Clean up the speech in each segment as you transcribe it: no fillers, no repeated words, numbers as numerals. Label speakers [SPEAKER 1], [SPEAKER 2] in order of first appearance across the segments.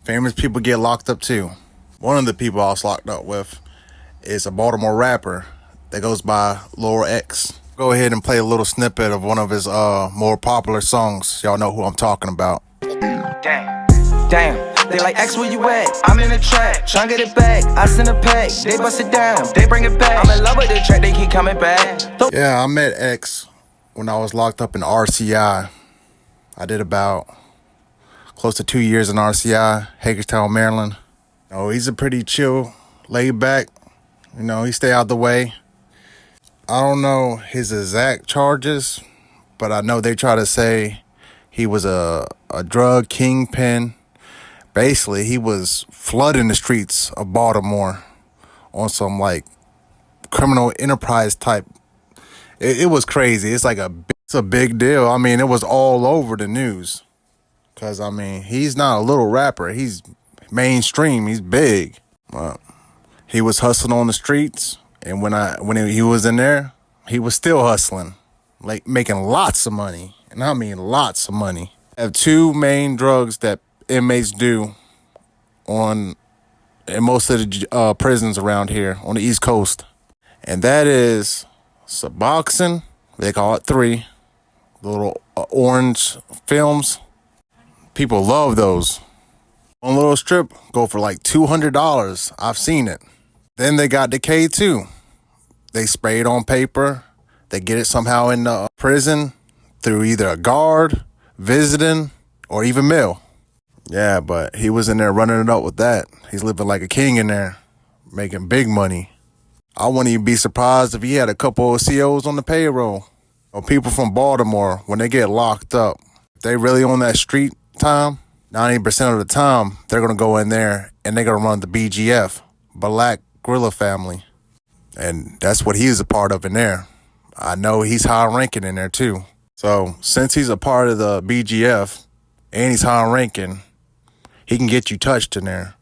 [SPEAKER 1] Famous people get locked up too. One of the people I was locked up with is a Baltimore rapper that goes by Lil X. Go ahead and play a little snippet of one of his more popular songs. Y'all know who I'm talking about.
[SPEAKER 2] Damn, they like, X, where you at? I'm in the track, tryna get it back. I send a pack, they bust it down, they bring it back. I'm in love with the track, they keep coming back.
[SPEAKER 1] Yeah, I met X when I was locked up in RCI. I did about close to 2 years in RCI, Hagerstown, Maryland. Oh, he's a pretty chill, laid back. He stay out the way. I don't know his exact charges, but I know they try to say he was a drug kingpin. Basically, he was flooding the streets of Baltimore on some like criminal enterprise type. It was crazy. It's a big deal. I mean, it was all over the news. Cause I mean, he's not a little rapper. He's mainstream. He's big. He was hustling on the streets, and when he was in there, he was still hustling, like making lots of money, and I mean lots of money. I have two main drugs that inmates do in most of the prisons around here on the East Coast, and that is Suboxone. They call it 3, the little orange films. People love those. One little strip go for like $200. I've seen it. Then they got the K2. They spray it on paper. They get it somehow in the prison through either a guard, visiting, or even mail. Yeah, but he was in there running it up with that. He's living like a king in there, making big money. I wouldn't even be surprised if he had a couple of COs on the payroll. Or people from Baltimore, when they get locked up, if they really on that street time, 90% of the time, they're going to go in there and they're going to run the BGF, Black Gorilla Family. And that's what he's a part of in there. I know he's high ranking in there too. So since he's a part of the BGF and he's high ranking, he can get you touched in there.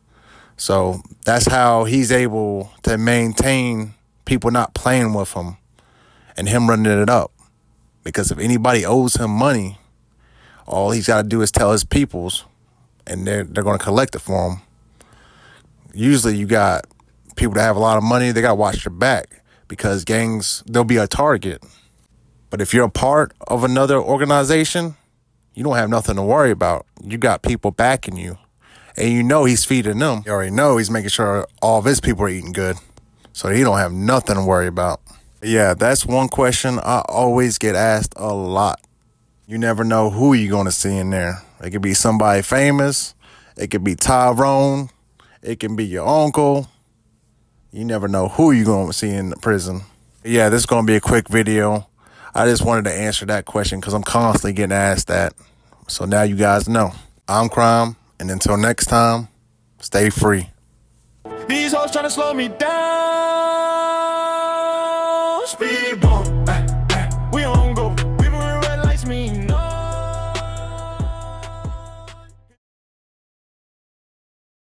[SPEAKER 1] So that's how he's able to maintain people not playing with him and him running it up. Because if anybody owes him money, all he's got to do is tell his peoples, and they're going to collect it for him. Usually you got people that have a lot of money, they got to watch their back because gangs, they'll be a target. But if you're a part of another organization, you don't have nothing to worry about. You got people backing you, and you know he's feeding them. You already know he's making sure all of his people are eating good, so he don't have nothing to worry about. Yeah, that's one question I always get asked a lot. You never know who you're going to see in there. It could be somebody famous. It could be Tyrone. It can be your uncle. You never know who you're going to see in the prison. Yeah, this is going to be a quick video. I just wanted to answer that question because I'm constantly getting asked that. So now you guys know. I'm Crime, and until next time, stay free.
[SPEAKER 3] These hoes trying to slow me down. Speed bump.